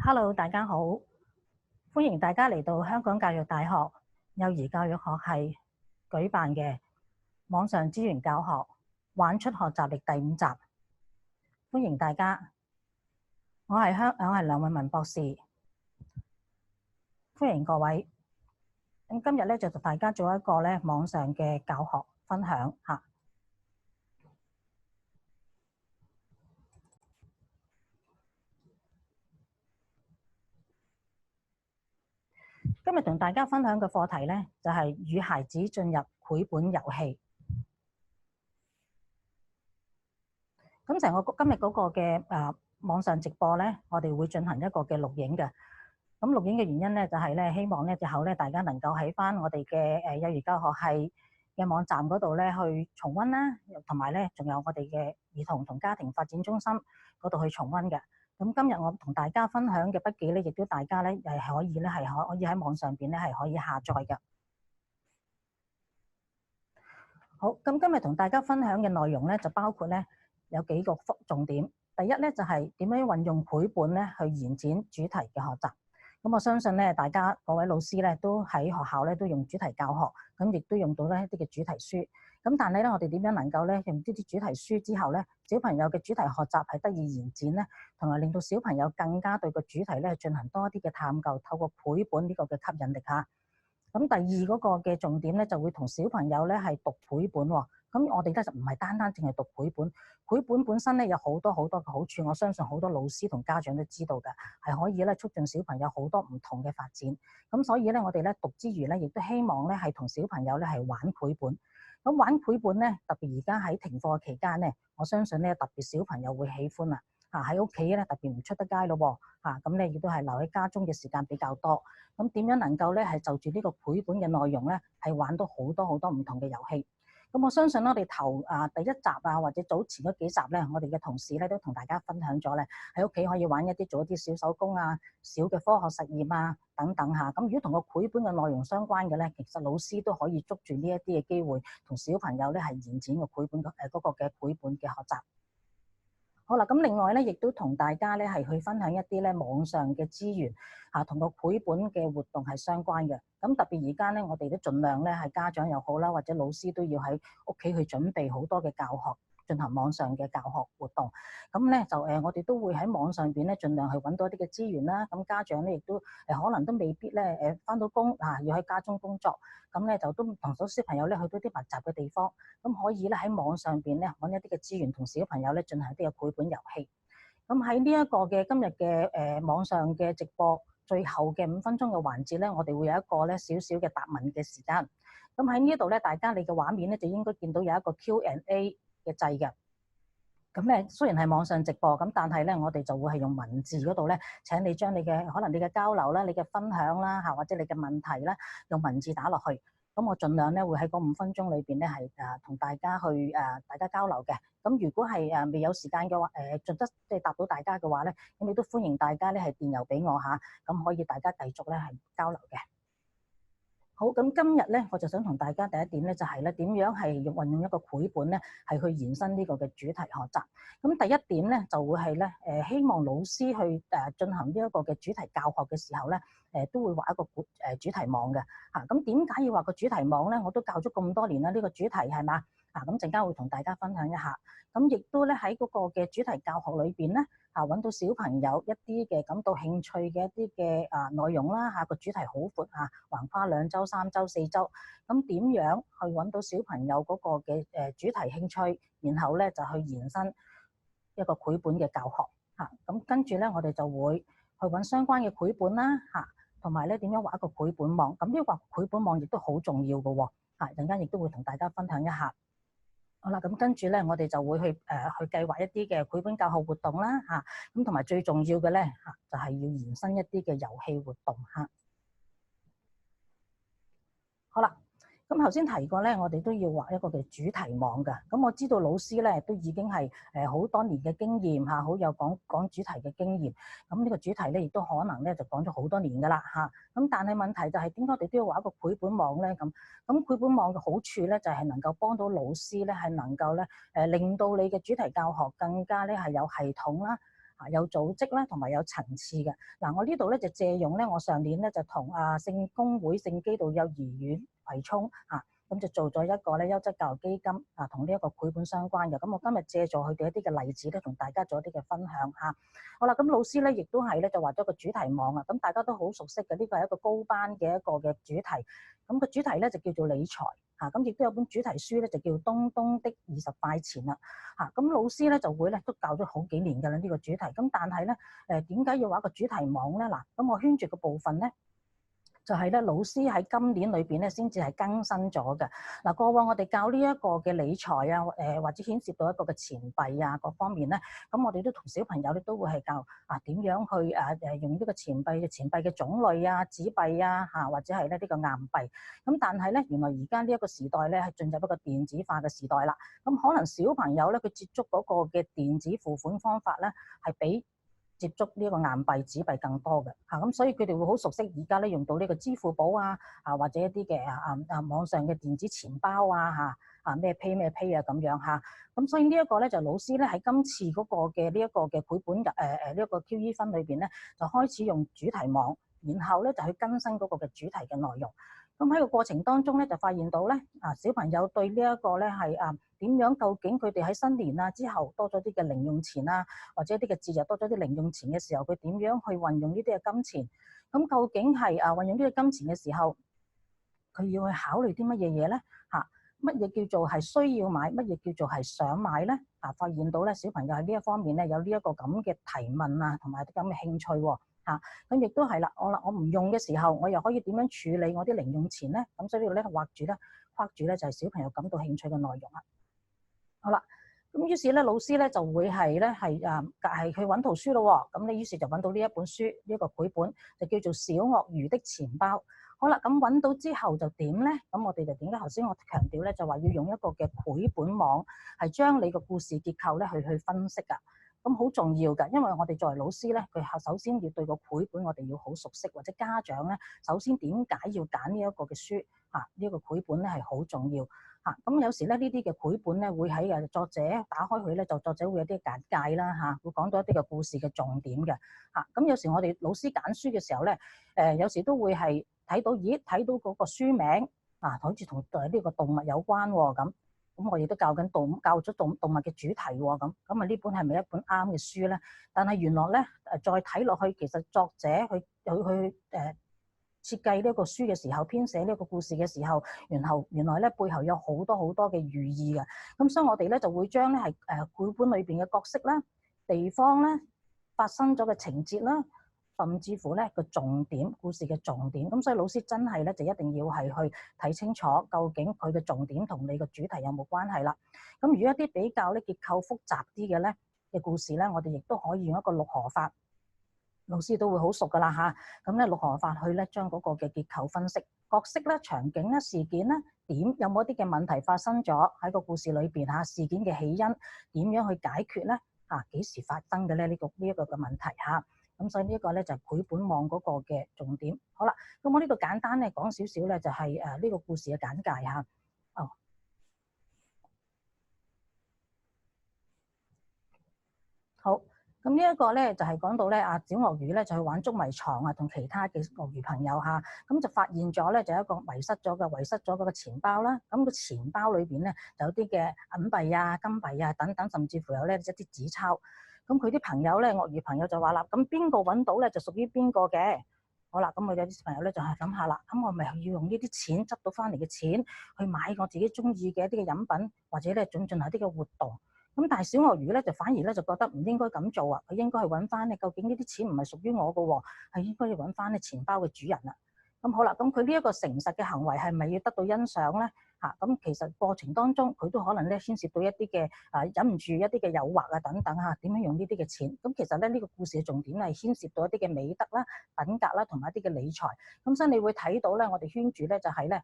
Hello，大家好，歡迎大家嚟到香港教育大學幼兒教育學系舉辦嘅網上資源教學玩出學習力第5集。歡迎大家，我係梁慧文博士，歡迎各位。咁今日咧就同大家做一個咧網上嘅教學分享嚇。今日同大家分享嘅課題咧就係與孩子進入繪本遊戲。咁成個今日嗰個嘅網上直播咧，我哋會進行一個嘅錄影嘅。咁錄影嘅原因咧，就係咧希望咧日後咧大家能夠喺翻我哋嘅幼兒教學系嘅網站嗰度咧去重溫啦，同埋咧仲有我哋嘅兒童同家庭發展中心嗰度去重溫嘅。咁今日我同大家分享嘅筆記咧，亦都大家咧係可以喺網上邊咧係可以下載嘅。好，咁今日同大家分享嘅內容咧，就包括咧有幾個重點。第一咧就係點樣運用繪本咧去延展主題嘅學習。咁我相信咧，大家各位老師咧都喺學校咧都用主題教學，咁亦都用到咧一啲嘅主題書。咁但係咧，我哋點樣能夠咧用呢啲主題書之後咧，小朋友嘅主題學習係得以延展咧，同埋令到小朋友更加對個主題咧進行多啲嘅探究，透過繪本呢個嘅吸引力嚇。咁第二嗰個嘅重點咧，就會同小朋友咧係讀繪本喎。咁我哋咧就唔係單單淨係讀繪本，繪本本身咧有好多好多嘅好處，我相信好多老師同家長都知道嘅，係可以咧促進小朋友好多唔同嘅發展。咁所以咧，我哋咧讀之餘咧，亦都希望咧係同小朋友咧係玩繪本。咁玩繪本咧，特別而家喺停課期間咧，我相信咧特別小朋友會喜歡啦。喺屋企咧特別唔出得街咯喎，咁咧亦都係留喺家中嘅時間比較多。咁點樣能夠咧係就住呢個繪本嘅內容咧，係玩到好多好多唔同嘅遊戲。咁我相信我哋第一集或者早前嗰幾集咧，我哋嘅同事咧都同大家分享咗咧，喺屋企可以玩做一啲小手工小嘅科學實驗等等嚇。咁如果同個繪本嘅內容相關嘅咧，其實老師都可以捉住呢一啲嘅機會，同小朋友咧係延展個繪本嗰個嘅繪本嘅學習。好啦，咁另外咧，亦都同大家咧係去分享一啲咧網上嘅資源同個繪本嘅活動係相關嘅。咁特別而家咧，我哋都盡量咧係家長又好啦，或者老師都要喺屋企去準備好多嘅教學，進行網上嘅教學活動。咁咧就我哋都會喺網上邊咧盡量去揾多啲嘅資源啦。咁家長咧亦都可能都未必咧返到工要喺家中工作，咁咧就都同到小朋友咧去到啲密集嘅地方，咁可以咧喺網上邊咧揾一啲嘅資源，同小朋友咧進行一啲嘅繪本遊戲。咁喺呢一個嘅今日嘅網上嘅直播最後嘅5分鐘嘅環節咧，我哋會有一個咧少少嘅答問嘅時間。咁喺呢度咧，大家你嘅畫面咧就應該見到有一個 Q&A 嘅掣嘅。咁咧雖然係網上直播，咁但係咧我哋就會係用文字嗰度咧，請你將可能你嘅交流啦、你嘅分享啦或者你嘅問題啦，用文字打落去。咁我盡量咧會喺嗰5分鐘裏邊咧係同大家去大家交流嘅。咁如果係未有時間嘅話，盡得即係答到大家嘅話咧，咁亦都歡迎大家咧係電郵俾我嚇，咁可以大家繼續咧係交流嘅。好，咁今日咧，我就想同大家第一點咧，就係咧點樣係運用一個繪本咧，係去延伸呢個嘅主題學習。咁第一點咧，就會係咧希望老師去進行呢一個嘅主題教學嘅時候咧，都會畫一個主題網嘅嚇。咁點解要畫個主題網咧？我都教咗咁多年啦，呢個主題係嘛？咁陣間會同大家分享一下。咁亦都咧喺嗰個嘅主題教學裏邊咧，揾到小朋友一啲嘅感到興趣嘅一啲嘅內容啦個主題好闊橫跨2週、3週、4週。咁點樣去揾到小朋友嗰個嘅主題興趣，然後咧就去延伸一個繪本嘅教學咁跟住咧，我哋就會去揾相關嘅繪本啦同埋咧點樣畫一個繪本網。咁呢個繪本網亦都好重要嘅喎陣間亦都會同大家分享一下。好啦，咁跟住咧，我哋就會去計劃一啲嘅繪本教學活動啦咁同埋最重要嘅咧就係要延伸一啲嘅遊戲活動好啦，咁頭先提過咧，我哋都要畫一個嘅主題網㗎。咁我知道老師咧都已經係好多年嘅經驗好有講主題嘅經驗。咁呢個主題咧亦都可能咧就講咗好多年㗎啦咁但係問題就係點解我哋都要畫一個繪本網咧？咁繪本網嘅好處咧就係能夠幫到老師咧係能夠咧令到你嘅主題教學更加咧係有系統啦有組織啦，同埋有層次嘅。嗱，我呢度咧就借用咧，我上年咧就同聖公會聖基道幼兒園葵涌咁就做咗一個咧優質教育基金同呢一個繪本相關嘅。咁我今日借助佢哋一啲嘅例子咧，同大家做一啲嘅分享嚇。好啦，咁老師咧亦都係咧就畫咗個主題網啊。咁大家都好熟悉嘅，呢個係一個高班嘅一個嘅主題。咁個主題咧就叫做理財咁亦都有本主題書咧就叫東東的20塊錢啦咁老師咧就會咧都教咗好幾年㗎啦呢個主題。咁但係咧點解要畫個主題網咧？嗱，咁我圈住個部分咧，就係咧，老師喺今年裏邊咧，先至係更新咗嘅。嗱，過往我哋教呢一個嘅理財或者牽涉到一個嘅錢幣各方面咧，咁我哋都同小朋友咧都會係教點樣去用呢個錢幣嘅種類紙幣或者係咧呢個硬幣。咁但係咧，原來而家呢一個時代咧係進入一個電子化嘅時代啦。咁可能小朋友咧佢接觸嗰個嘅電子付款方法咧係比接觸呢個硬幣紙幣更多嘅咁所以佢哋會好熟悉而家咧用到呢個支付寶或者一啲嘅網上嘅電子錢包咩 Pay 咩 Pay 咁樣咁所以呢一個咧就老師咧喺今次嗰個嘅呢一個嘅繪本呢一個 QE 分裏邊咧就開始用主題網，然後咧就去更新嗰個嘅主題嘅內容。咁喺個過程當中咧，就發現到咧小朋友對呢一個咧係點樣？究竟佢哋喺新年之後多咗啲嘅零用錢或者一啲嘅節日多咗啲零用錢嘅時候，佢點樣去運用呢啲嘅金錢？咁究竟係運用呢個金錢嘅時候，佢要去考慮啲乜嘢嘢咧？乜嘢叫做係需要買？乜嘢叫做係想買咧？發現到咧小朋友喺呢一方面咧有呢一個咁嘅提問同埋啲咁嘅興趣喎。咁亦都係啦，我唔用嘅時候，我又可以點樣處理我啲零用錢咧？咁所以呢度咧畫住咧就係小朋友感到興趣嘅內容啦。好啦，咁於是咧老師咧就會係去揾圖書咯。咁你於是就揾到呢一本書，呢一個繪本就叫做《小鱷魚的錢包》。好啦，咁揾到之後就點咧？咁我哋就點解頭先我強調咧就話要用一個嘅繪本網，係將你個故事結構咧去分析㗎。咁好重要㗎，因為我哋作為老師咧，佢首先要對個繪本我哋要好熟悉，或者家長咧，首先點解要揀呢一個嘅書呢一個繪本咧係好重要咁有時咧呢啲嘅繪本咧會喺作者打開佢咧，就作者會有啲簡介啦會講到一啲嘅故事嘅重點嘅咁有時我哋老師揀書嘅時候咧，有時都會係睇到嗰個書名好似同呢個動物有關喎咁。咁我亦都教咗動物嘅主題喎，咁呢本係咪一本啱嘅書咧？但係原來咧再睇落去，其實作者去設計呢一個書嘅時候，編寫呢一個故事嘅時候，原來咧背後有好多好多嘅寓意嘅。咁所以我哋咧就會將咧係繪本裏邊嘅角色啦、地方咧、發生咗嘅情節啦，甚至乎咧個重點故事嘅重點，咁所以老師真係咧就一定要係去睇清楚，究竟佢嘅重點同你個主題有冇關係啦。咁如果一啲比較咧結構複雜啲嘅咧嘅故事咧，我哋亦都可以用一個六何法，老師都會好熟噶啦咁咧六何法去咧將嗰個嘅結構分析角色咧、場景咧、事件咧點有冇一啲嘅問題發生咗喺個故事裏邊事件嘅起因點樣去解決咧幾時發生嘅咧呢一個嘅問題咁所以呢一個咧就係繪本網嗰個嘅重點。好啦，咁我呢度簡單咧講少少咧，就係呢個故事嘅簡介好，咁呢一個咧就係講到咧小鱷魚咧就去玩捉迷藏同其他嘅鱷魚朋友咁就發現咗咧就有一個遺失咗嗰個錢包啦。咁個錢包裏邊咧就有啲嘅銀幣金幣等等，甚至乎有咧一啲紙鈔。咁佢啲朋友咧，鱷魚朋友就話啦：咁邊個揾到咧，就屬於邊個嘅。好啦，咁我有啲朋友咧就係諗下啦，咁我咪要用呢啲錢執到翻嚟嘅錢去買我自己中意嘅一啲嘅飲品，或者咧進行一啲嘅活動。咁但係小鱷魚咧就反而咧就覺得唔應該咁做佢應該去揾翻咧，究竟呢啲錢唔係屬於我嘅喎，係應該要揾翻咧錢包嘅主人啦。咁好啦，咁佢呢一個誠實嘅行為係咪要得到欣賞咧？咁其實過程當中佢都可能咧牽涉到一啲嘅忍唔住一啲嘅誘惑等等點樣用呢啲嘅錢。咁其實咧呢個故事嘅重點係牽涉到一啲嘅美德啦、品格啦，同埋一啲嘅理財。咁所以你會睇到咧，我哋圈住咧就係咧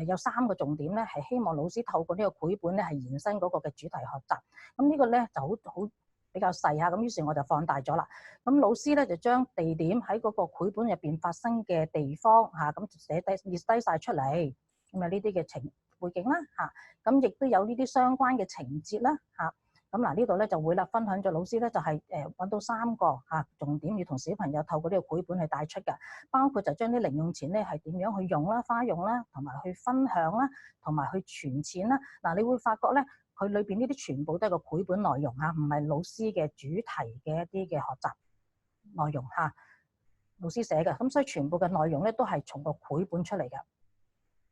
有3個重點咧，係希望老師透過呢個繪本咧係延伸嗰個嘅主題學習。咁呢個咧就好比較細咁於是我就放大咗啦。咁老師咧就將地點喺嗰個繪本入邊發生嘅地方咁列低晒出嚟。咁呢啲嘅背景啦咁亦都有呢啲相關嘅情節啦咁咁嗱呢度咧就會啦，分享咗老師咧就係揾到3個重點要同小朋友透過呢個繪本去帶出嘅，包括就將啲零用錢咧係點樣去用啦、花用啦，同埋去分享啦，同埋去存錢啦。嗱，你會發覺咧，佢裏邊呢啲全部都係個繪本內容嚇，唔係老師嘅主題嘅一啲嘅學習內容嚇，老師寫嘅，咁所以全部嘅內容咧都係從個繪本出嚟嘅。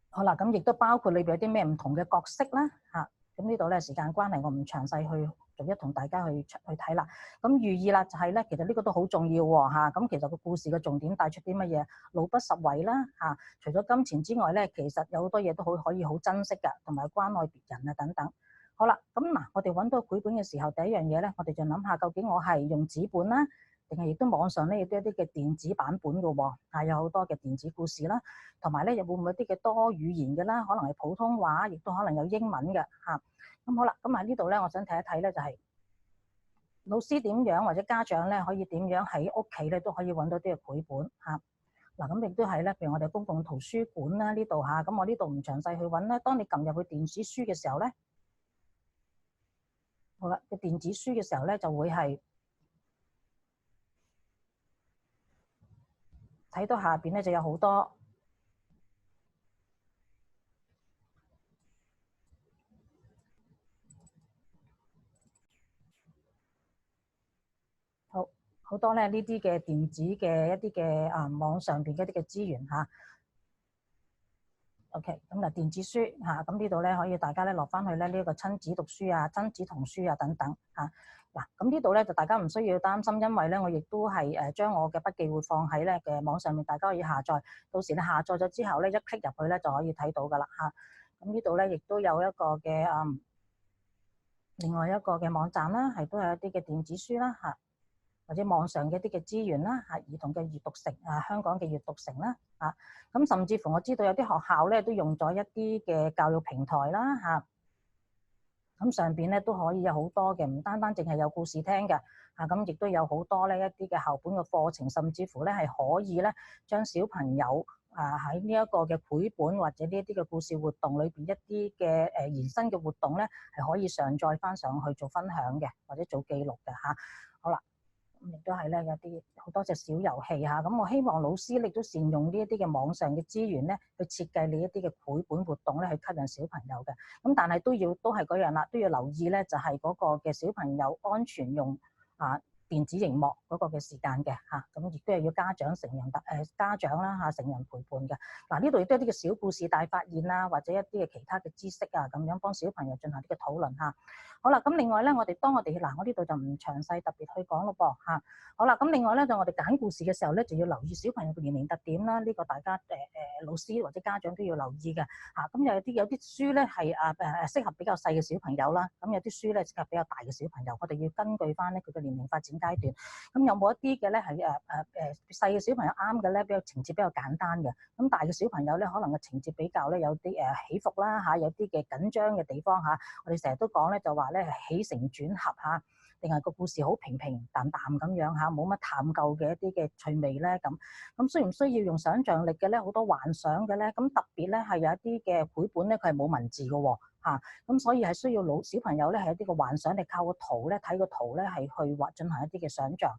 好啦，咁亦都包括裏邊有啲咩唔同嘅角色啦嚇。咁呢度咧時間關係，我唔詳細去逐一同大家去睇啦。咁寓意啦就係咧，其實呢個都好重要喎嚇。咁其實個故事嘅重點帶出啲乜嘢？老不實惠啦嚇。除咗金錢之外咧，其實有好多嘢都可以好珍惜㗎，同埋關愛別人啊等等。好啦，咁嗱，我哋揾到繪本嘅時候，第一樣嘢咧，我哋就諗下究竟我係用紙本啦，定係亦都網上咧亦都有啲嘅電子版本嘅喎，有好多嘅電子故事啦，同埋咧又會唔會有啲嘅多語言嘅啦，可能係普通話，亦都可能有英文嘅嚇。咁好啦，咁喺呢度咧，我想睇一睇咧，就係老師點樣或者家長咧可以點樣喺屋企咧都可以揾到啲嘅繪本嚇。嗱，咁亦都係咧，譬如我哋公共圖書館啦呢度嚇，咁我呢度唔詳細去揾咧。當你撳入去電子書嘅時候咧，好啦，嘅電子書嘅時候咧就會係睇到下邊咧就有好多好多咧呢啲嘅電子嘅一啲嘅網上邊嘅一啲嘅資源嚇。OK，咁啊電子書嚇，咁呢度咧可以大家咧落翻去咧呢一個親子讀書啊、親子童書啊等等嚇。嗱，咁呢度咧就大家唔需要擔心，因為咧我亦都係將我嘅筆記會放喺咧嘅網上面，大家可以下載。到時你下載咗之後咧，一 click 入去咧就可以睇到噶啦嚇。咁呢度咧亦都有一個嘅另外一個嘅網站啦，係都有一啲嘅電子書啦嚇，或者網上嘅一啲嘅資源啦嚇，兒童嘅閱讀城香港嘅閱讀城啦嚇。咁甚至乎我知道有啲學校咧都用咗一啲嘅教育平台啦嚇。咁上邊咧都可以有好多嘅，唔單單淨係有故事聽嘅嚇，咁亦都有好多咧一啲嘅校本嘅課程，甚至乎咧係可以咧將小朋友喺呢一個嘅繪本或者呢一啲嘅故事活動裏邊一啲嘅延伸嘅活動咧，係可以上載翻上去做分享嘅，或者做記錄嘅嚇。好啦。亦都係咧有啲好多隻小遊戲嚇，咁我希望老師亦都善用呢一啲嘅網上嘅資源咧，去設計你一啲嘅繪本活動咧，去吸引小朋友嘅。咁但係都係嗰樣啦，都要留意咧，就係嗰個嘅小朋友安全用電子熒幕嗰個嘅時間嘅嚇，咁亦都係要家長家長啦嚇，成人陪伴嘅。嗱，呢度亦都有啲嘅小故事大發現啦，或者一啲嘅其他嘅知識啊，咁樣幫小朋友進行啲嘅討論嚇。好啦，咁另外咧，我呢度就唔詳細特別去講咯噃嚇。好啦，咁另外咧就我哋揀故事嘅時候咧，就要留意小朋友嘅年齡特點啦。呢個大家老師或者家長都要留意嘅嚇。咁有啲書咧係適合比較細嘅小朋友啦，咁有啲書咧適合比較大嘅小朋友。我哋要根據翻咧佢嘅年齡發展階段，咁有冇一啲嘅咧係細嘅小朋友啱嘅咧，情節比較簡單嘅。咁大嘅小朋友咧，可能嘅情節比較咧有啲起伏啦嚇，有啲嘅緊張嘅地方嚇。我哋成日都講咧就話咧起承轉合嚇，定係個故事好平平淡淡咁樣嚇，冇乜探究嘅一啲嘅趣味咧咁。咁需唔需要用想像力嘅咧？好多幻想嘅咧，咁特別咧係有一啲嘅繪本咧，佢係冇文字嘅喎。咁所以係需要小朋友咧係一啲嘅幻想力，靠個圖咧睇個圖咧係去進行一啲嘅想像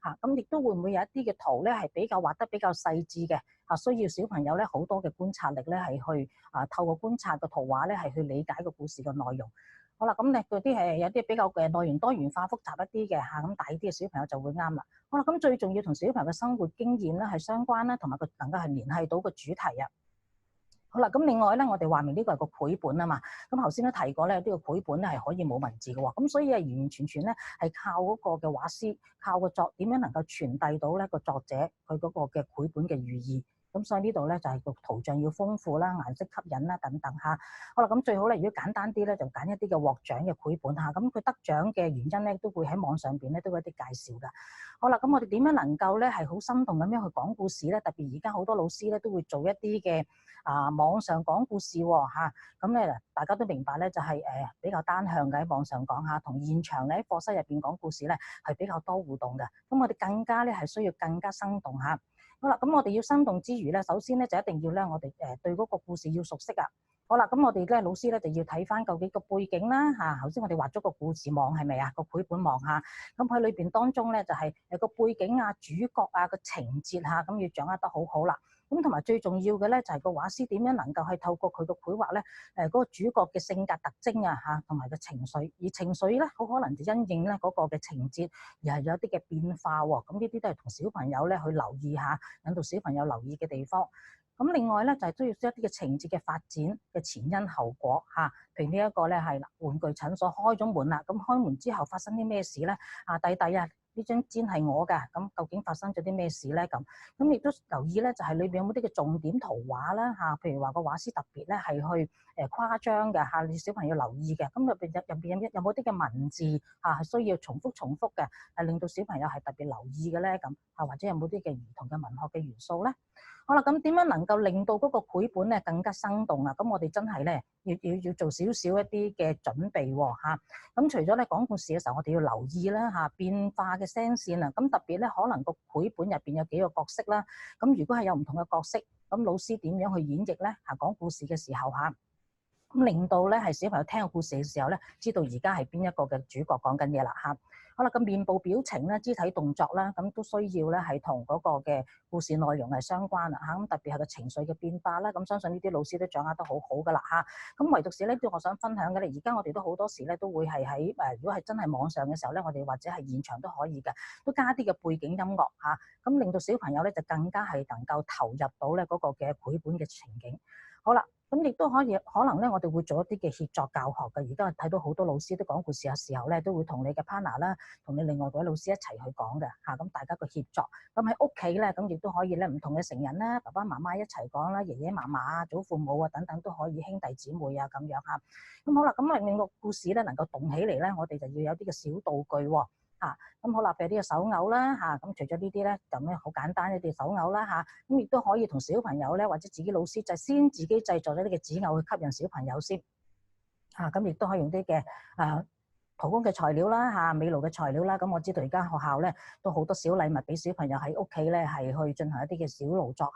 嚇。咁亦都會唔會有一啲嘅圖咧係比較畫得比較細緻嘅需要小朋友咧好多嘅觀察力咧係去透過觀察個圖畫咧係去理解個故事嘅內容。好啦，咁你嗰啲係有啲比較嘅內容多元化複雜一啲嘅嚇，咁大啲嘅小朋友就會啱啦。好啦，咁最重要同小朋友嘅生活經驗咧係相關啦，同埋佢能夠係聯繫到個主題啊。好啦，咁另外咧，我哋話明呢個係個繪本啊嘛，咁頭先都提過咧，呢個繪本咧係可以冇文字嘅喎，咁所以係完完全全咧係靠嗰個嘅畫師，靠個點樣能夠傳遞到咧個作者佢嗰個嘅繪本嘅寓意。咁所以呢度咧就係個圖像要豐富啦，顏色吸引啦等等嚇。好啦，咁最好咧，如果簡單啲咧，就揀一啲嘅獲獎嘅繪本嚇。咁佢得獎嘅原因咧，都會喺網上邊咧都有一啲介紹㗎。好啦，咁我哋點樣能夠咧係好生動咁樣去講故事咧？特別而家好多老師咧都會做一啲嘅網上講故事喎嚇。咁咧大家都明白咧，就係比較單向嘅喺網上講嚇，同現場咧喺課室入邊講故事咧係比較多互動嘅。咁我哋更加咧係需要更加生動嚇。好啦，咁我哋要生動之餘咧，首先咧就一定要咧，我哋對嗰個故事要熟悉啊。好啦，咁我哋咧老師咧就要睇翻究竟個背景啦嚇。頭先我哋畫咗個故事網係咪啊？個繪本網嚇，咁喺裏邊當中咧就係個背景啊、主角啊、個情節嚇，咁要掌握得好好啦。咁同埋最重要嘅咧就係個畫師點樣能夠去透過佢個繪畫咧，嗰個主角嘅性格特徵啊嚇，同埋個情緒，而情緒咧好可能就因應咧嗰個嘅情節而係有啲嘅變化喎。咁呢啲都係同小朋友咧去留意下，引導小朋友留意嘅地方。咁另外咧就係都要一啲嘅情節嘅發展嘅前因後果嚇，譬如呢一個咧係玩具診所開咗門啦，咁開門之後發生啲咩事咧？弟弟啊，呢張氈係我㗎，咁究竟發生咗啲咩事咧？咁亦都留意咧，就係裏邊有冇啲嘅重點圖畫啦嚇，譬如話個畫師特別咧係去誇張嘅嚇，你小朋友留意嘅。咁入邊有冇啲嘅文字嚇係需要重複嘅，係令到小朋友係特別留意嘅咧咁嚇，或者有冇啲嘅兒童嘅文學嘅元素咧？好啦，咁點樣能夠令到嗰個繪本咧更加生動啊？咁我哋真係咧要做少少一啲嘅準備喎嚇。咁除咗咧講故事嘅時候，我哋要留意啦嚇變化嘅聲線啊。咁特別咧，可能個繪本入邊有幾個角色啦。咁如果係有唔同嘅角色，咁老師點樣去演繹咧？講故事嘅時候嚇，咁令到咧係小朋友聽個故事嘅時候咧，知道而家係邊一個嘅主角講緊嘢啦嚇。好啦，咁面部表情咧、肢體動作啦，咁都需要咧係同嗰個嘅故事內容係相關啦嚇。咁特別係個情緒嘅變化啦，咁相信呢啲老師都掌握得好好噶啦嚇。咁唯獨是咧，都我想分享嘅咧，而家我哋都好多時咧都會係喺如果係真係網上嘅時候咧，我哋或者係現場都可以嘅，都加啲嘅背景音樂嚇，咁令到小朋友咧就更加係能夠投入到咧嗰個嘅繪本嘅情景。好啦。咁亦都可能咧，我哋會做一啲嘅協作教學嘅。而家睇到好多老師都講故事嘅時候咧，都會同你嘅 partner 啦，同你另外嗰位老師一齊去講嘅嚇。咁大家個協作，咁喺屋企咧，咁亦都可以咧，唔同嘅成人啦，爸爸媽媽一齊講啦，爺爺嫲嫲啊、祖父母啊等等都可以，兄弟姊妹啊咁樣嚇。咁好啦，咁令個故事咧能夠動起嚟咧，我哋就要有啲嘅小道具喎。咁好啦，譬如啲嘅手偶啦咁除咗呢啲咧，咁咧好簡單一啲手偶啦咁亦都可以同小朋友咧或者自己老師就先自己製作咗啲嘅紙偶去吸引小朋友先咁亦都可以用啲嘅陶工嘅材料啦美勞嘅材料啦。咁我知道而家學校咧都好多小禮物俾小朋友喺屋企咧係去進行一啲嘅小勞作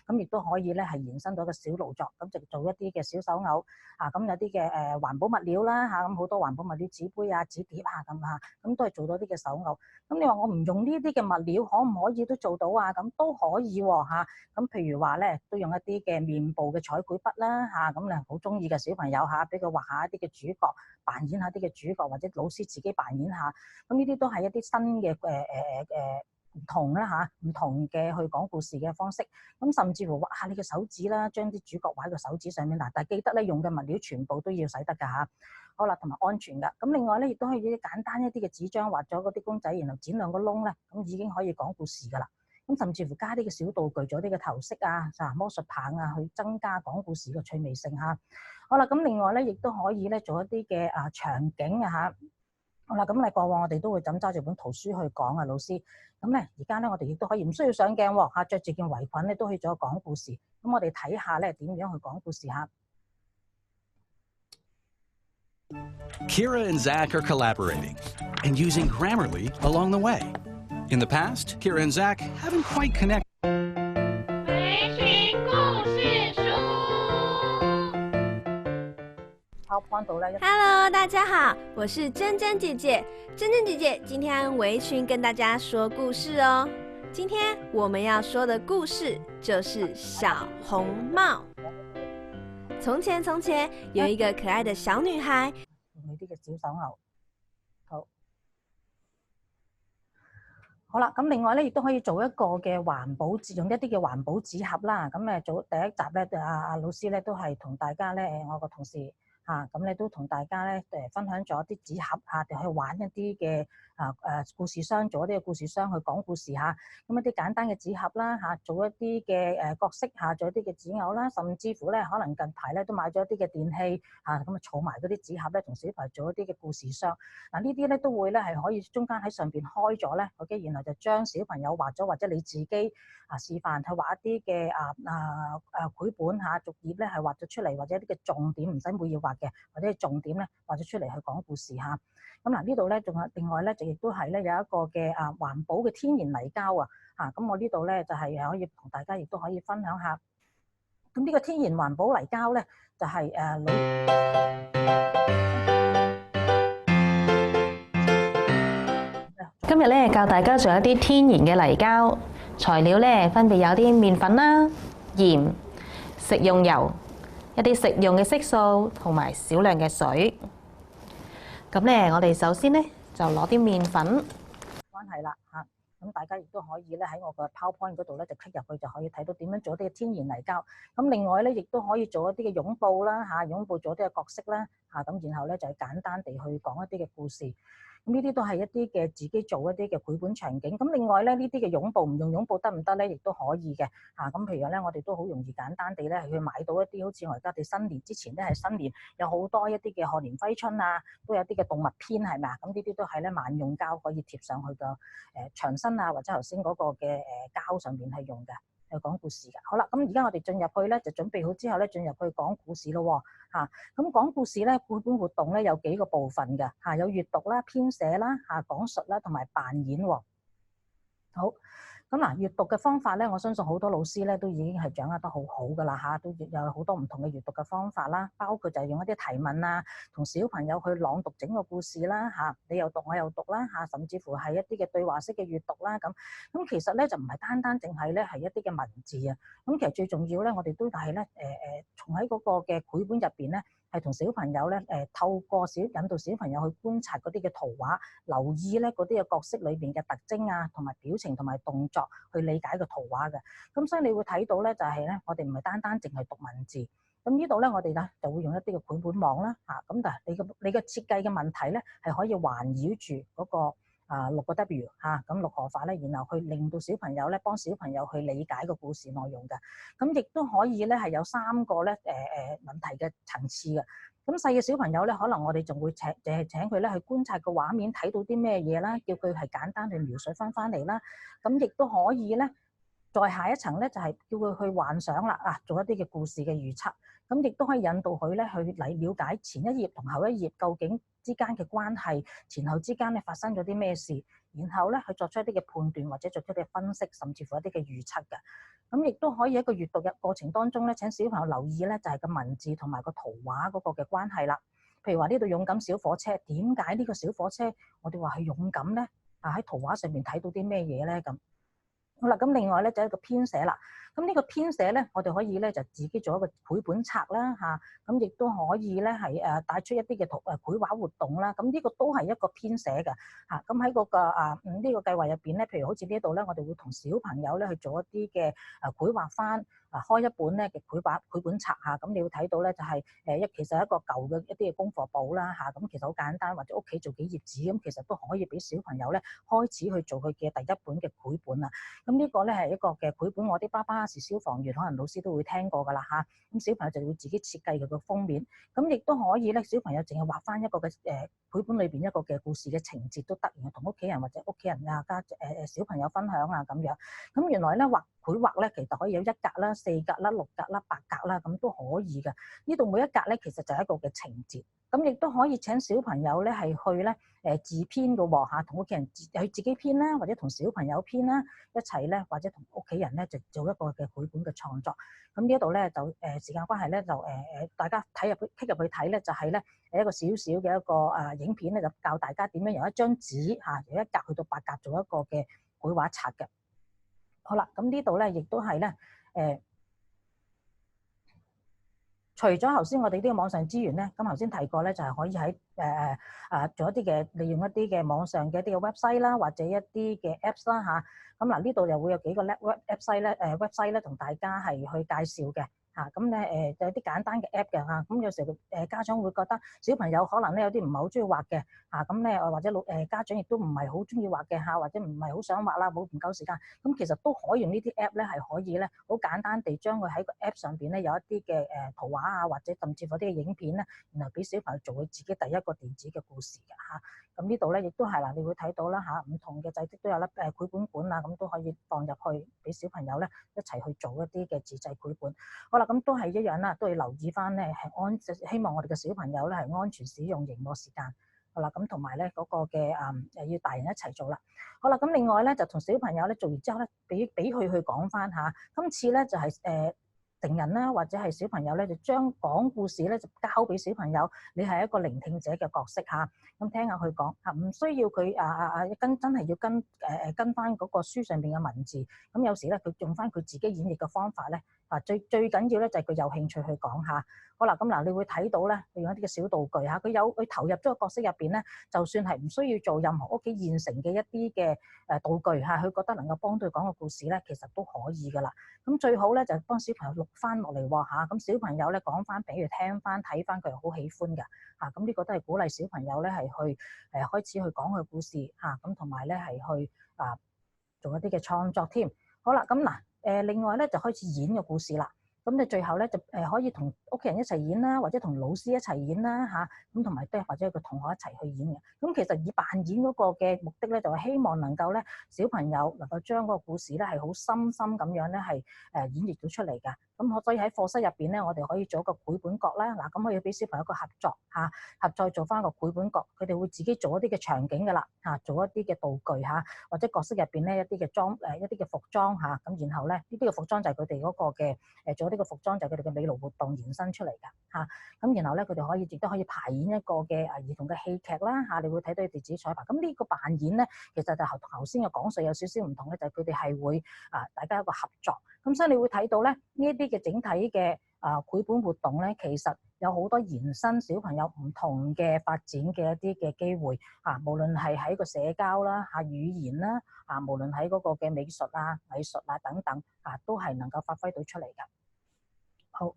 咁亦都可以咧係延伸到一個小勞作，咁就做一啲嘅小手偶咁有啲嘅環保物料啦咁好多環保物料，紙杯啊、紙碟咁都係做到啲嘅手偶。咁你話我唔用呢啲嘅物料，可唔可以都做到啊？咁都可以喎咁譬如話咧，都用一啲嘅面部嘅彩繪筆啦咁你好中意嘅小朋友俾佢畫下一啲嘅主角，扮演下啲嘅主角，或者老師自己扮演下。咁呢啲都係一啲新嘅唔同啦唔同嘅去講故事嘅方式。咁甚至乎畫下你嘅手指啦，將啲主角畫喺個手指上面嗱，但係記得咧用嘅物料全部都要洗得㗎好啦，同埋安全㗎。咁另外咧，亦都可以簡單一啲嘅紙張畫咗嗰啲公仔，然後剪兩個窿咧，咁已經可以講故事㗎啦。咁甚至乎加啲嘅小道具，做啲嘅頭飾魔術棒去增加講故事嘅趣味性好啦，咁另外咧，亦都可以咧做一啲嘅場景好啦，咁嚟過往我哋都會咁揸住本圖書去講老師。咁咧而家咧我哋亦都可以唔需要上鏡喎着住件圍裙咧都可以做講故事。咁我哋睇下咧點樣去講故事Kira and Zach are collaborating and using Grammarly along the way. In the past, Kira and Zach haven't quite connected. Hello， 大家好，我是珍珍姐姐。珍珍姐姐今天围裙跟大家说故事哦。今天我们要說的故事就是小紅帽。從前從前有一個可愛的小女孩。用啲嘅小手偶。好啦，咁另外咧亦都可以做一個嘅環保紙，用一啲嘅環保紙盒啦。咁做第一集咧，老師咧都係同大家咧我個同事咁咧都同大家咧分享咗啲紙盒去玩一啲嘅故事箱，做一啲嘅故事箱去講故事咁一啲簡單嘅紙盒啦做一啲嘅角色做一啲嘅紙偶啦，甚至乎咧可能近排咧都買咗一啲嘅電器咁儲埋嗰啲紙盒咧，同小朋友做一啲嘅故事箱。呢啲咧都會咧係可以中間喺上邊開咗咧，OK，然後就將小朋友畫咗或者你自己示範去畫一啲嘅繪本逐頁咧係畫咗出嚟，或者一啲嘅重點唔使每頁畫嘅，或者係重點咧畫咗出嚟去講故事咁呢度咧仲有另外咧就亦都係咧有一個嘅環保嘅天然泥膠咁我呢度咧就係可以同大家亦都可以分享下。咁呢個天然環保泥膠咧，就係今日咧教大家做一啲天然嘅泥膠，材料咧分別有啲麵粉啦、鹽、食用油、一啲食用嘅色素同埋少量嘅水。咁咧，我哋首先咧就攞啲麵粉，關係啦嚇。咁大家亦都可以咧喺我個 PowerPoint 嗰度咧就 click 入去就可以睇到點樣做啲天然泥膠。咁另外咧亦都可以做一啲嘅絨布啦嚇，絨布做啲嘅角色啦嚇。咁然後咧就係簡單地去講一啲嘅故事。咁呢啲都係一啲嘅自己做一啲嘅繪本場景。咁另外咧呢啲嘅絨布唔用絨布得唔得咧？亦都可以嘅嚇。咁譬如咧我哋都好容易簡單地咧去買到一啲好似我而家哋新年之前咧係新年有好多一啲嘅賀年揮春啊，都有啲嘅動物篇係咪啊？咁呢啲都係咧萬用膠可以貼上去嘅牆身啊，或者頭先嗰個嘅膠上面係用嘅。去講故事㗎。好啦，咁而家我哋進入去咧，就準備好之後咧，進入去講故事咯喎嚇。咁講故事咧，繪本活動咧有幾個部分嘅嚇，有閱讀啦、編寫啦嚇、講述啦同埋扮演喎。好。咁嗱，閱讀嘅方法咧，我相信好多老師咧都已經係掌握得好好㗎啦嚇，都有好多唔同嘅閱讀嘅方法啦，包括就係用一啲提問啊，同小朋友去朗讀整個故事啦嚇，你又讀我又讀啦嚇，甚至乎係一啲嘅對話式嘅閱讀啦咁。咁其實咧就唔係單單淨係咧係一啲嘅文字啊，咁其實最重要咧，我哋都係咧從喺嗰個嘅繪本入邊咧，係同小朋友咧透過引導小朋友去觀察嗰啲嘅圖畫，留意咧嗰啲嘅角色裏邊嘅特徵啊，同埋表情同埋動作，去理解個圖畫嘅。咁所以你會睇到咧，就係咧，我哋唔係單單淨係讀文字。咁呢度咧，我哋咧就會用一啲嘅繪本網啦嚇。咁但係你嘅設計嘅問題咧，係可以環繞住嗰個6個 W 嚇，咁6何法咧，然後去令到小朋友咧，幫小朋友去理解個故事內容嘅。咁亦都可以咧係有3個咧問題嘅層次嘅。咁細嘅小朋友咧，可能我哋仲會請佢咧去觀察個畫面，睇到啲咩嘢啦，叫佢係簡單去描述翻嚟啦。咁亦都可以咧，再下一層咧就係叫佢去幻想啦，做一啲嘅故事嘅預測。咁亦都可以引導佢咧去了解前一頁同後一頁究竟之間嘅關係，前後之間咧發生咗啲咩事，然後咧去作出一啲嘅判斷或者作出一啲嘅分析，甚至乎一啲嘅預測嘅。咁亦都可以喺個閱讀嘅過程當中咧，請小朋友留意咧就係個文字同埋個圖畫嗰個嘅關係啦。譬如話呢度勇敢小火車，點解呢個小火車我哋話係勇敢咧？喺圖畫上面睇到啲咩嘢咧咁？好啦，咁另外咧就係一個編寫啦。咁呢個編寫咧，我哋可以咧就自己做一個繪本冊啦嚇。咁亦都可以咧係帶出一啲嘅繪畫活動啦。咁呢個都係一個編寫嘅嚇。咁喺嗰個呢個計劃入邊咧，譬如好似呢度咧，我哋會同小朋友咧去做一啲嘅繪畫翻開一本咧嘅繪本冊嚇。咁你會睇到咧就係其實一個舊嘅一啲嘅功課簿啦嚇。咁其實好簡單，或者屋企做幾頁紙咁，其實都可以俾小朋友咧開始去做佢嘅第一本嘅繪本啊。咁呢個咧係一個嘅繪本，我啲爸爸是消防員，可能老師都會聽過㗎啦嚇。咁小朋友就會自己設計佢個封面，咁亦都可以咧，小朋友淨係畫翻一個嘅繪本裏邊一個嘅故事嘅情節都得，然後同屋企人或者屋企人小朋友分享啊咁樣。咁原來咧繪畫咧其實可以有1格啦、4格啦、6格啦、8格啦，咁都可以嘅。呢度每一格咧其實就係一個嘅情節。咁亦都可以請小朋友咧係去咧自編嘅喎嚇，同屋企人去自己編啦，或者同小朋友編啦，一齊咧或者同屋企人咧就做一個嘅繪本嘅創作。咁呢度咧就時間關係咧就大家click入去睇咧，就係咧一個小小嘅一個影片咧，就教大家點樣由一張紙嚇由1格去到8格做一個嘅繪畫冊嘅。好啦，咁呢度咧亦都係咧除咗頭先我哋呢個網上資源咧，咁頭先提過咧，就係可以喺做一啲嘅利用一啲嘅網上嘅一啲嘅 website 啦，或者一啲嘅 apps 啦嚇。咁嗱呢度又會有幾個 website 咧同大家係去介紹嘅。咁咧有啲簡單嘅 app 嘅嚇，咁有時家長會覺得小朋友可能咧有啲唔係好中意畫嘅咁咧或者家長亦都唔係好中意畫嘅或者唔係好想畫啦，唔夠時間，咁其實都可以用呢啲 app 咧係可以咧好簡單地將佢喺個 app 上邊咧有一啲嘅圖畫或者甚至乎啲嘅影片咧，然後俾小朋友做佢自己第一個電子嘅故事嘅嚇。咁呢度咧亦都係啦，你會睇到啦嚇，唔同嘅製式都有啦，繪本館啊，咁都可以放入去俾小朋友咧一齊去做一啲嘅自製繪本。好啦，咁都係一樣啦，都要留意翻咧係希望我哋嘅小朋友咧係安全使用螢幕時間。好啦，咁同埋咧嗰個嘅要大人一齊做啦。好啦，咁另外咧就同小朋友咧做完之後咧，俾佢去講翻嚇。今次咧就係成人啦，或者係小朋友咧，就將講故事咧就交俾小朋友，你係一個聆聽者嘅角色嚇，咁聽下佢講嚇，唔需要佢真係要跟翻嗰個書上邊嘅文字，咁有時咧佢用翻佢自己演繹嘅方法咧，最緊要咧就係佢有興趣去講下。好啦，咁嗱，你會睇到咧，佢用一啲嘅小道具嚇，佢投入咗個角色入邊咧，就算係唔需要做任何屋企現成嘅一啲嘅道具嚇，佢覺得能夠幫到佢講個故事咧，其實都可以噶啦。咁最好咧就幫小朋友錄翻落嚟喎嚇，咁小朋友咧講翻俾佢聽翻睇翻，佢又好喜歡㗎嚇。咁呢個都係鼓勵小朋友咧係去開始去講佢故事嚇，咁同埋咧係去做一啲嘅創作添。好啦，咁嗱另外咧就開始演個故事啦。咁你最後咧就可以同屋企人一齊演啦，或者同老師一齊演啦嚇，咁同埋都或者個同學一齊去演嘅。咁其實以扮演嗰個嘅目的咧，就係希望能夠咧小朋友能夠將嗰個故事咧係好深咁樣咧係演繹到出嚟㗎。咁所以喺課室入邊咧，我哋可以做一個繪本角啦。嗱，咁可以俾小朋友一個合作嚇，合作做翻個繪本角，佢哋會自己做一啲嘅場景㗎啦嚇，做一啲嘅道具嚇，或者角色入邊咧一啲嘅一啲嘅服裝嚇，咁然後咧呢啲嘅服裝就係佢哋嗰個嘅做呢個服裝就係佢哋嘅美勞活動延伸出嚟㗎嚇，咁然後咧佢哋亦都可以排演一個嘅兒童嘅戲劇啦嚇，你會睇到佢哋自己彩排。咁呢個扮演咧，其實就同頭先嘅講述有少少唔同嘅，就係佢哋係會大家一個合作。咁所以你會睇到咧呢一啲嘅整體嘅繪本活動咧，其實有好多延伸小朋友唔同嘅發展嘅一啲嘅機會嚇，無論係喺個社交啦嚇、語言啦嚇，無論喺嗰個嘅美術啊、藝術啊等等嚇，都係能夠發揮到出嚟㗎。好。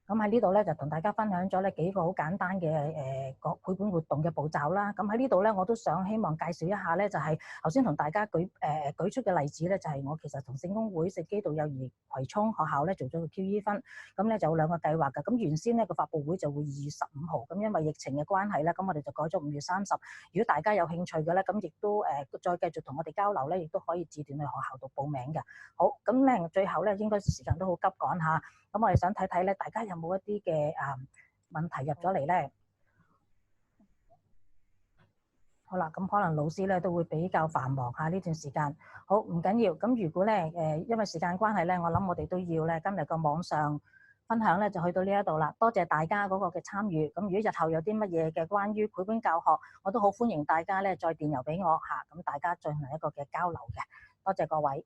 咁喺呢度咧就同大家分享咗咧幾個好簡單嘅繪本活動嘅步驟啦。咁喺呢度咧我都想希望介紹一下咧，就係頭先同大家舉出嘅例子咧，就係我其實同聖公會聖基道幼兒葵涌學校咧做咗個 QE 分，咁咧就有2個計劃㗎。咁原先咧個發佈會就會2月15號，咁因為疫情嘅關係咧，咁我哋就改咗5月30。如果大家有興趣嘅咧，咁亦都再繼續同我哋交流咧，亦都可以致電去學校度報名嘅。好，咁咧最後咧應該時間都好急趕下。咁我哋想睇睇咧，大家有冇一啲嘅問題入咗嚟咧？好啦，咁可能老師咧都會比較繁忙下呢段時間。好，唔緊要。咁如果咧因為時間關係咧，我諗我哋都要咧今日個網上分享咧就去到呢一度啦。多謝大家嗰個嘅參與。咁如果日後有啲乜嘢嘅關於繪本教學，我都好歡迎大家咧再電郵俾我嚇，咁大家進行一個嘅交流嘅。多謝各位。